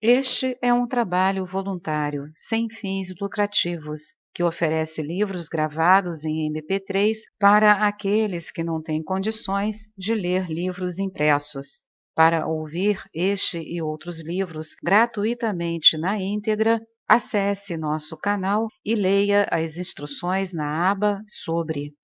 Este é um trabalho voluntário, sem fins lucrativos, que oferece livros gravados em MP3 para aqueles que não têm condições de ler livros impressos. Para ouvir este e outros livros gratuitamente na íntegra, acesse nosso canal e leia as instruções na aba Sobre.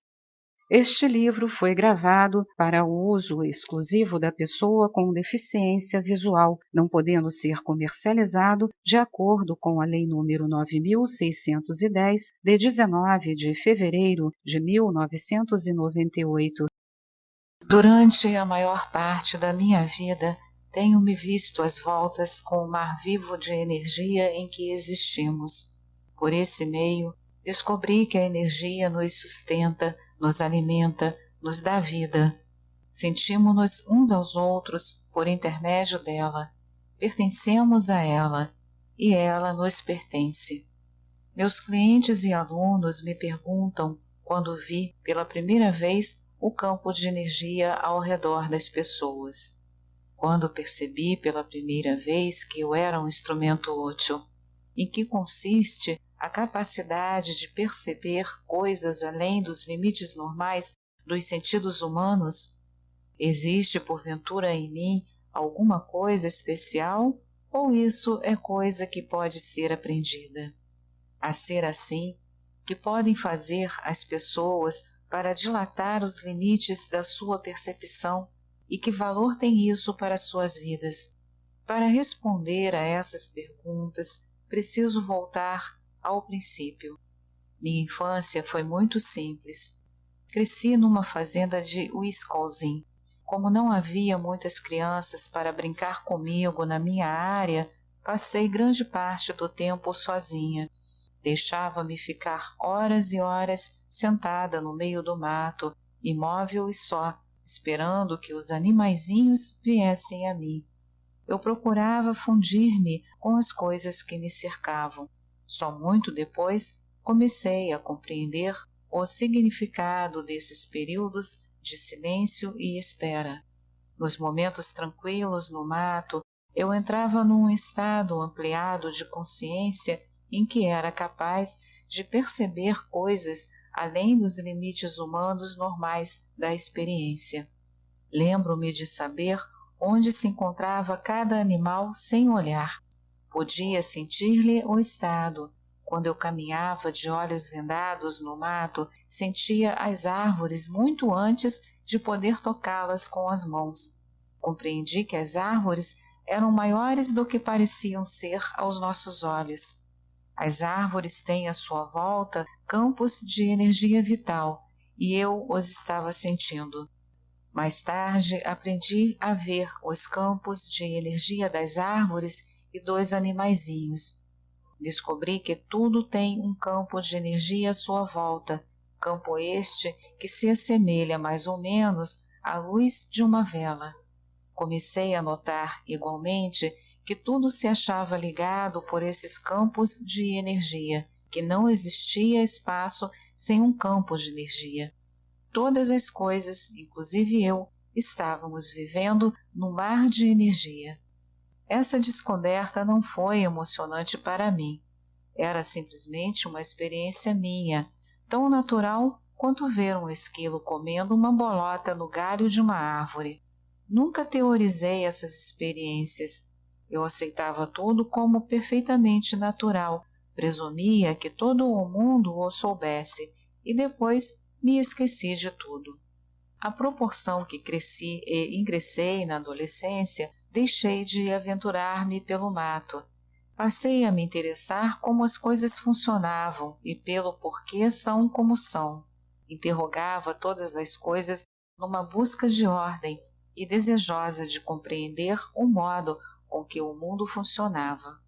Este livro foi gravado para o uso exclusivo da pessoa com deficiência visual, não podendo ser comercializado de acordo com a Lei nº 9.610, de 19 de fevereiro de 1998. Durante a maior parte da minha vida, tenho me visto às voltas com o mar vivo de energia em que existimos. Por esse meio, descobri que a energia nos sustenta, nos alimenta, nos dá vida. Sentimos-nos uns aos outros por intermédio dela. Pertencemos a ela e ela nos pertence. Meus clientes e alunos me perguntam quando vi pela primeira vez o campo de energia ao redor das pessoas. Quando percebi pela primeira vez que eu era um instrumento útil. Em que consiste a capacidade de perceber coisas além dos limites normais dos sentidos humanos? Existe, porventura, em mim alguma coisa especial, ou isso é coisa que pode ser aprendida? A ser assim, que podem fazer as pessoas para dilatar os limites da sua percepção, e que valor tem isso para suas vidas? Para responder a essas perguntas, preciso voltar ao princípio. Minha infância foi muito simples. Cresci numa fazenda de Wisconsin. Como não havia muitas crianças para brincar comigo na minha área, passei grande parte do tempo sozinha. Deixava-me ficar horas e horas sentada no meio do mato, imóvel e só, esperando que os animaizinhos viessem a mim. Eu procurava fundir-me com as coisas que me cercavam. Só muito depois comecei a compreender o significado desses períodos de silêncio e espera. Nos momentos tranquilos no mato, eu entrava num estado ampliado de consciência em que era capaz de perceber coisas além dos limites humanos normais da experiência. Lembro-me de saber onde se encontrava cada animal sem olhar. Podia sentir-lhe o estado. Quando eu caminhava de olhos vendados no mato, sentia as árvores muito antes de poder tocá-las com as mãos. Compreendi que as árvores eram maiores do que pareciam ser aos nossos olhos. As árvores têm à sua volta campos de energia vital, e eu os estava sentindo. Mais tarde, aprendi a ver os campos de energia das árvores e dos animaizinhos. Descobri que tudo tem um campo de energia à sua volta, campo este que se assemelha mais ou menos à luz de uma vela. Comecei a notar, igualmente, que tudo se achava ligado por esses campos de energia, que não existia espaço sem um campo de energia. Todas as coisas, inclusive eu, estávamos vivendo num mar de energia. Essa descoberta não foi emocionante para mim. Era simplesmente uma experiência minha, tão natural quanto ver um esquilo comendo uma bolota no galho de uma árvore. Nunca teorizei essas experiências. Eu aceitava tudo como perfeitamente natural, presumia que todo o mundo o soubesse, e depois me esqueci de tudo. À proporção que cresci e ingressei na adolescência, deixei de aventurar-me pelo mato. Passei a me interessar como as coisas funcionavam e pelo porquê são como são. Interrogava todas as coisas numa busca de ordem e desejosa de compreender o modo com que o mundo funcionava.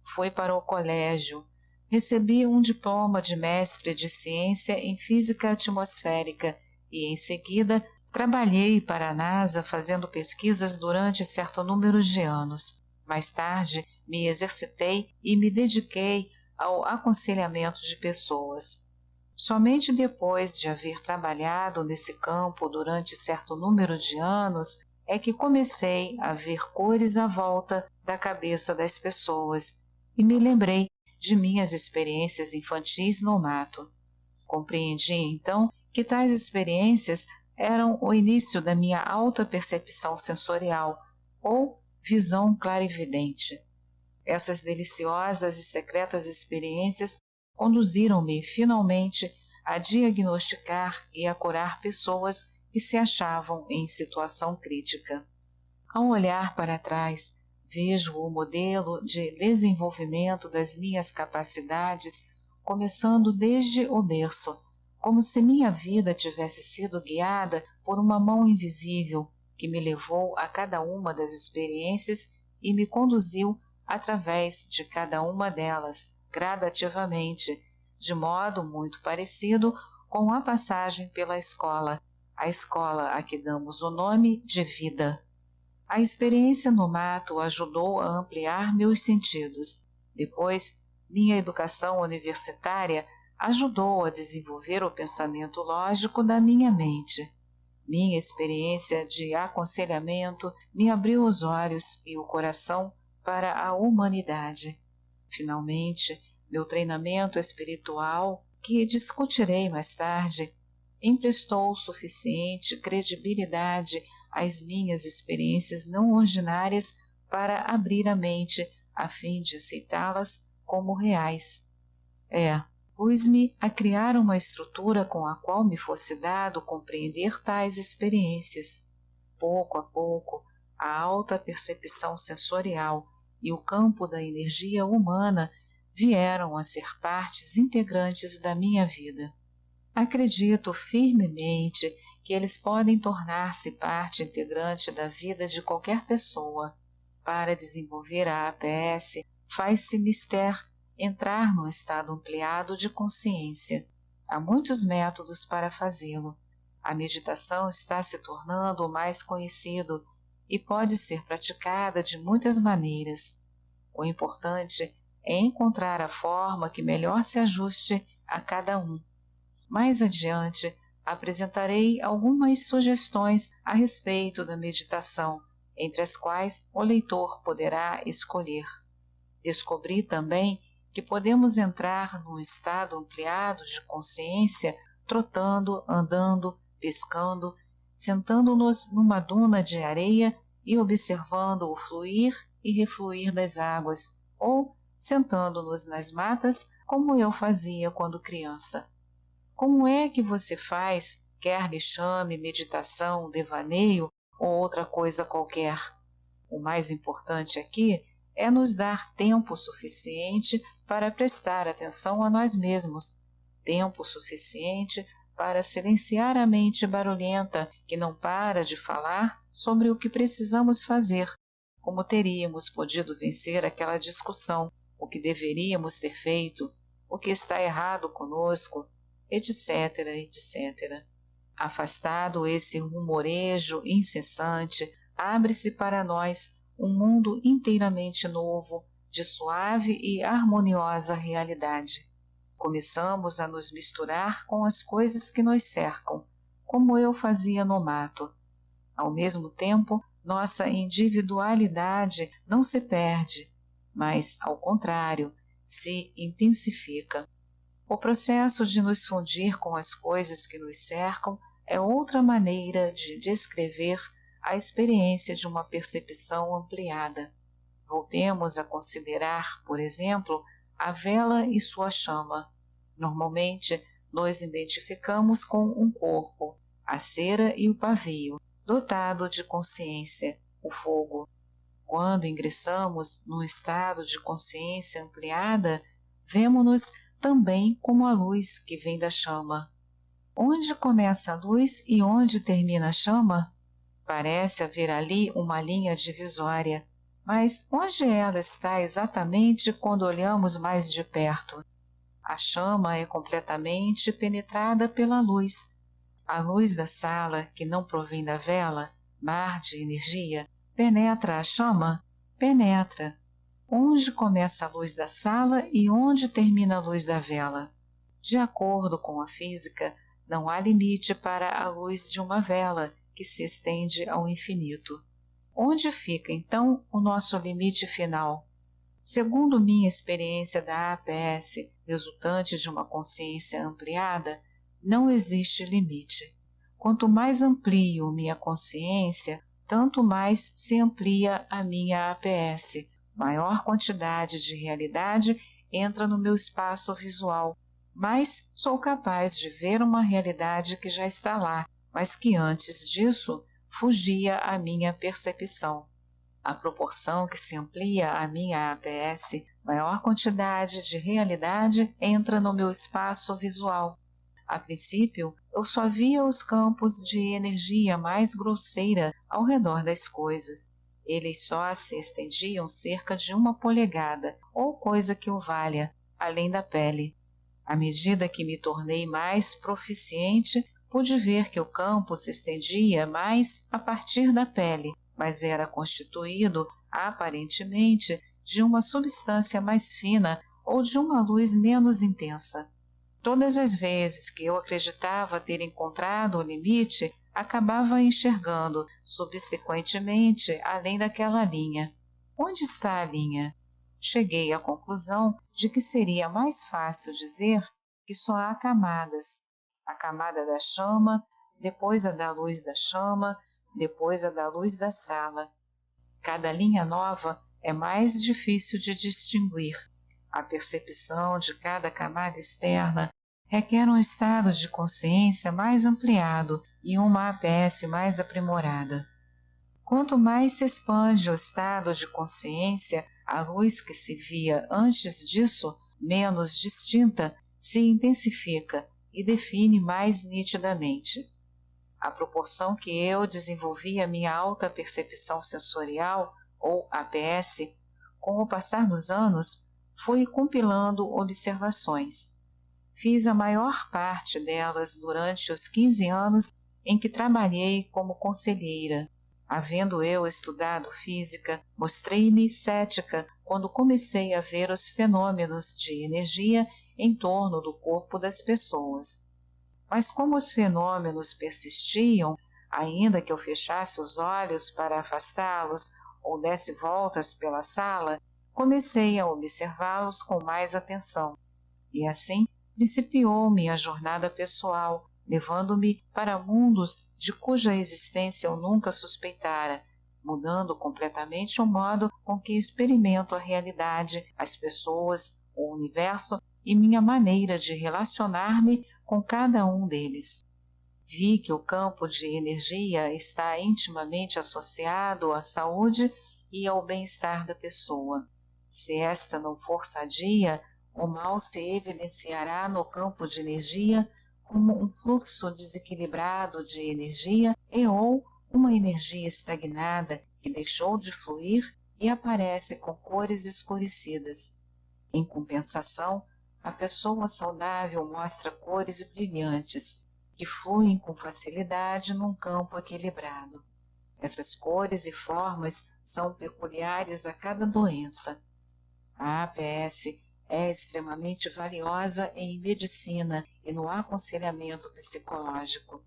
Fui para o colégio. Recebi um diploma de mestre de ciência em física atmosférica e, em seguida, trabalhei para a NASA fazendo pesquisas durante certo número de anos. Mais tarde, me exercitei e me dediquei ao aconselhamento de pessoas. Somente depois de haver trabalhado nesse campo durante certo número de anos é que comecei a ver cores à volta da cabeça das pessoas e me lembrei de minhas experiências infantis no mato. Compreendi, então, que tais experiências eram o início da minha alta percepção sensorial, ou visão clarividente. Essas deliciosas e secretas experiências conduziram-me, finalmente, a diagnosticar e a curar pessoas que se achavam em situação crítica. Ao olhar para trás, vejo o modelo de desenvolvimento das minhas capacidades começando desde o berço, como se minha vida tivesse sido guiada por uma mão invisível que me levou a cada uma das experiências e me conduziu através de cada uma delas, gradativamente, de modo muito parecido com a passagem pela escola, a escola a que damos o nome de vida. A experiência no mato ajudou a ampliar meus sentidos. Depois, minha educação universitária ajudou a desenvolver o pensamento lógico da minha mente. Minha experiência de aconselhamento me abriu os olhos e o coração para a humanidade. Finalmente, meu treinamento espiritual, que discutirei mais tarde, emprestou suficiente credibilidade às minhas experiências não ordinárias para abrir a mente a fim de aceitá-las como reais. Pus-me a criar uma estrutura com a qual me fosse dado compreender tais experiências. Pouco a pouco, a alta percepção sensorial e o campo da energia humana vieram a ser partes integrantes da minha vida. Acredito firmemente que eles podem tornar-se parte integrante da vida de qualquer pessoa. Para desenvolver a APS, faz-se mister entrar num estado ampliado de consciência. Há muitos métodos para fazê-lo. A meditação está se tornando o mais conhecido e pode ser praticada de muitas maneiras. O importante é encontrar a forma que melhor se ajuste a cada um. Mais adiante, apresentarei algumas sugestões a respeito da meditação, entre as quais o leitor poderá escolher. Descobri também que podemos entrar num estado ampliado de consciência trotando, andando, pescando, sentando-nos numa duna de areia e observando o fluir e refluir das águas, ou sentando-nos nas matas, como eu fazia quando criança. Como é que você faz, quer lhe chame meditação, devaneio ou outra coisa qualquer? O mais importante aqui é nos dar tempo suficiente para prestar atenção a nós mesmos, tempo suficiente para silenciar a mente barulhenta que não para de falar sobre o que precisamos fazer, como teríamos podido vencer aquela discussão, o que deveríamos ter feito, o que está errado conosco, etc., etc. Afastado esse rumorejo incessante, abre-se para nós um mundo inteiramente novo, de suave e harmoniosa realidade. Começamos a nos misturar com as coisas que nos cercam, como eu fazia no mato. Ao mesmo tempo, nossa individualidade não se perde, mas, ao contrário, se intensifica. O processo de nos fundir com as coisas que nos cercam é outra maneira de descrever a experiência de uma percepção ampliada. Voltemos a considerar, por exemplo, a vela e sua chama. Normalmente, nos identificamos com um corpo, a cera e o pavio, dotado de consciência, o fogo. Quando ingressamos num estado de consciência ampliada, vemo-nos também como a luz que vem da chama. Onde começa a luz e onde termina a chama? Parece haver ali uma linha divisória, mas onde ela está exatamente quando olhamos mais de perto? A chama é completamente penetrada pela luz. A luz da sala, que não provém da vela, mar de energia, penetra a chama? Penetra. Onde começa a luz da sala e onde termina a luz da vela? De acordo com a física, não há limite para a luz de uma vela, que se estende ao infinito. Onde fica, então, o nosso limite final? Segundo minha experiência da APS, resultante de uma consciência ampliada, não existe limite. Quanto mais amplio minha consciência, tanto mais se amplia a minha APS. Maior quantidade de realidade entra no meu espaço visual, mas sou capaz de ver uma realidade que já está lá, mas que antes disso fugia à minha percepção. À proporção que se amplia a minha APS, maior quantidade de realidade entra no meu espaço visual. A princípio, eu só via os campos de energia mais grosseira ao redor das coisas. Eles só se estendiam cerca de 1 polegada, ou coisa que o valha, além da pele. À medida que me tornei mais proficiente, pude ver que o campo se estendia mais a partir da pele, mas era constituído, aparentemente, de uma substância mais fina ou de uma luz menos intensa. Todas as vezes que eu acreditava ter encontrado o limite, acabava enxergando, subsequentemente, além daquela linha. Onde está a linha? Cheguei à conclusão de que seria mais fácil dizer que só há camadas. A camada da chama, depois a da luz da chama, depois a da luz da sala. Cada linha nova é mais difícil de distinguir. A percepção de cada camada externa requer um estado de consciência mais ampliado e uma APS mais aprimorada. Quanto mais se expande o estado de consciência, a luz que se via antes disso, menos distinta, se intensifica e define mais nitidamente. À proporção que eu desenvolvia minha alta percepção sensorial, ou APS, com o passar dos anos, fui compilando observações. Fiz a maior parte delas durante os 15 anos em que trabalhei como conselheira. Havendo eu estudado física, mostrei-me cética quando comecei a ver os fenômenos de energia em torno do corpo das pessoas. Mas como os fenômenos persistiam, ainda que eu fechasse os olhos para afastá-los ou desse voltas pela sala, comecei a observá-los com mais atenção. E assim principiou minha jornada pessoal, levando-me para mundos de cuja existência eu nunca suspeitara, mudando completamente o modo com que experimento a realidade, as pessoas, o universo e minha maneira de relacionar-me com cada um deles. Vi que o campo de energia está intimamente associado à saúde e ao bem-estar da pessoa. Se esta não for sadia, o mal se evidenciará no campo de energia como um fluxo desequilibrado de energia ou uma energia estagnada que deixou de fluir e aparece com cores escurecidas. Em compensação, a pessoa saudável mostra cores brilhantes, que fluem com facilidade num campo equilibrado. Essas cores e formas são peculiares a cada doença. A APS é extremamente valiosa em medicina e no aconselhamento psicológico.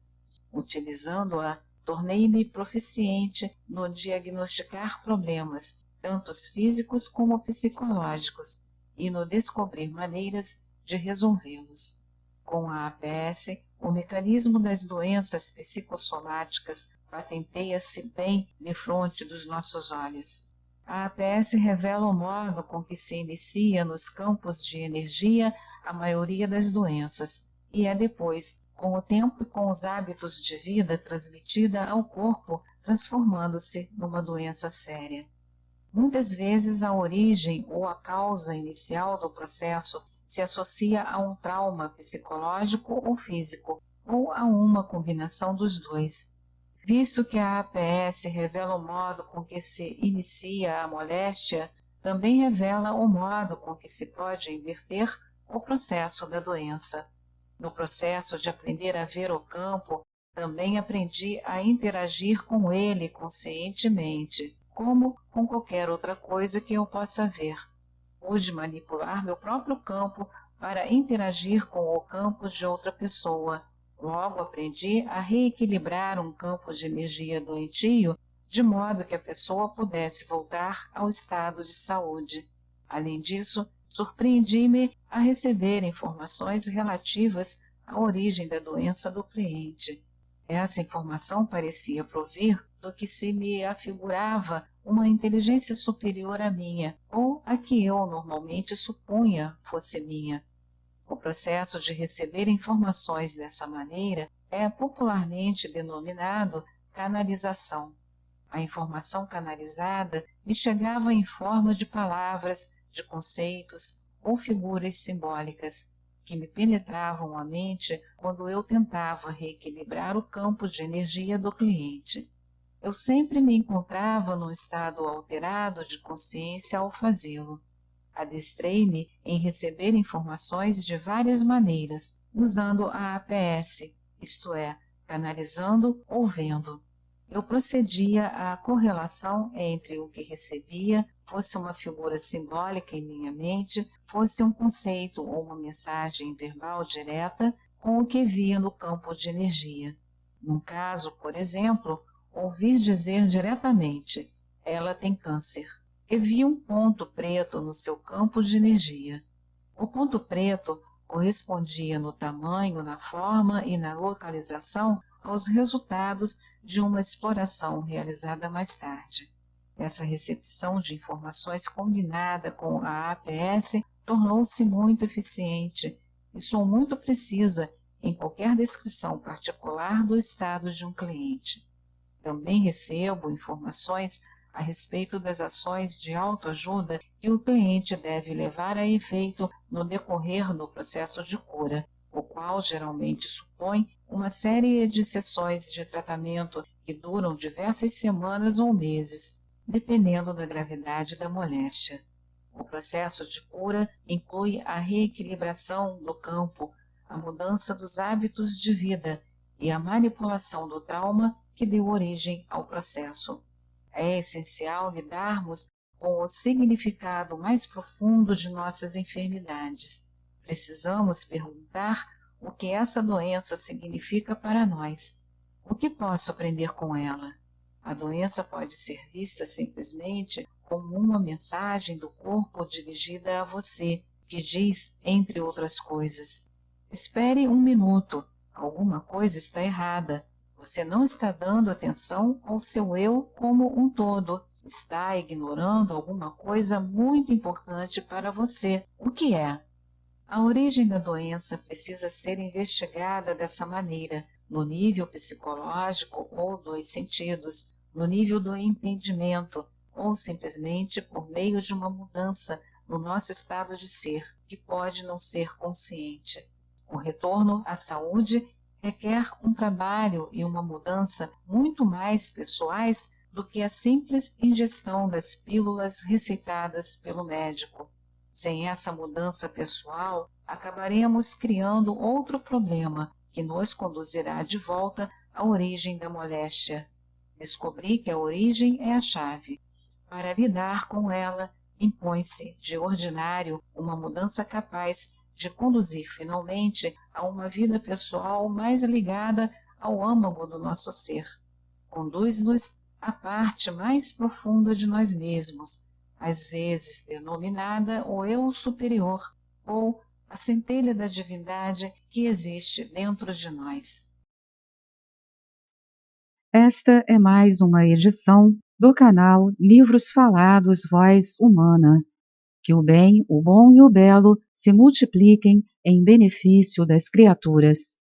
Utilizando-a, tornei-me proficiente no diagnosticar problemas, tanto físicos como psicológicos, e no descobrir maneiras de resolvê-los. Com a APS, o mecanismo das doenças psicossomáticas patenteia-se bem defronte dos nossos olhos. A APS revela o modo com que se inicia nos campos de energia a maioria das doenças, e é depois, com o tempo e com os hábitos de vida, transmitida ao corpo, transformando-se numa doença séria. Muitas vezes a origem ou a causa inicial do processo se associa a um trauma psicológico ou físico, ou a uma combinação dos dois. Visto que a APS revela o modo com que se inicia a moléstia, também revela o modo com que se pode inverter o processo da doença. No processo de aprender a ver o campo, também aprendi a interagir com ele conscientemente, como com qualquer outra coisa que eu possa ver. Pude manipular meu próprio campo para interagir com o campo de outra pessoa, Logo aprendi a reequilibrar um campo de energia doentio de modo que a pessoa pudesse voltar ao estado de saúde. Além disso, surpreendi-me a receber informações relativas à origem da doença do cliente. Essa informação parecia provir do que se me afigurava uma inteligência superior à minha, ou a que eu normalmente supunha fosse minha. O processo de receber informações dessa maneira é popularmente denominado canalização. A informação canalizada me chegava em forma de palavras, de conceitos ou figuras simbólicas que me penetravam a mente quando eu tentava reequilibrar o campo de energia do cliente. Eu sempre me encontrava num estado alterado de consciência ao fazê-lo. Adestrei-me em receber informações de várias maneiras, usando a APS, isto é, canalizando ou vendo. Eu procedia à correlação entre o que recebia, fosse uma figura simbólica em minha mente, fosse um conceito ou uma mensagem verbal direta, com o que via no campo de energia. Num caso, por exemplo, ouvir dizer diretamente: "Ela tem câncer", e vi um ponto preto no seu campo de energia. O ponto preto correspondia no tamanho, na forma e na localização aos resultados de uma exploração realizada mais tarde. Essa recepção de informações combinada com a APS tornou-se muito eficiente e sou muito precisa em qualquer descrição particular do estado de um cliente. Também recebo informações a respeito das ações de autoajuda que o cliente deve levar a efeito no decorrer do processo de cura, o qual geralmente supõe uma série de sessões de tratamento que duram diversas semanas ou meses, dependendo da gravidade da moléstia. O processo de cura inclui a reequilibração do campo, a mudança dos hábitos de vida e a manipulação do trauma que deu origem ao processo. É essencial lidarmos com o significado mais profundo de nossas enfermidades. Precisamos perguntar o que essa doença significa para nós. O que posso aprender com ela? A doença pode ser vista simplesmente como uma mensagem do corpo dirigida a você, que diz, entre outras coisas: espere um minuto, alguma coisa está errada. Você não está dando atenção ao seu eu como um todo. Está ignorando alguma coisa muito importante para você. O que é? A origem da doença precisa ser investigada dessa maneira, no nível psicológico ou dos sentidos, no nível do entendimento, ou simplesmente por meio de uma mudança no nosso estado de ser, que pode não ser consciente. O retorno à saúde requer um trabalho e uma mudança muito mais pessoais do que a simples ingestão das pílulas receitadas pelo médico. Sem essa mudança pessoal, acabaremos criando outro problema que nos conduzirá de volta à origem da moléstia. Descobri que a origem é a chave. Para lidar com ela, impõe-se, de ordinário, uma mudança capaz de conduzir finalmente a uma vida pessoal mais ligada ao âmago do nosso ser. Conduz-nos à parte mais profunda de nós mesmos, às vezes denominada o eu superior ou a centelha da divindade que existe dentro de nós. Esta é mais uma edição do canal Livros Falados Voz Humana. Que o bem, o bom e o belo se multipliquem em benefício das criaturas.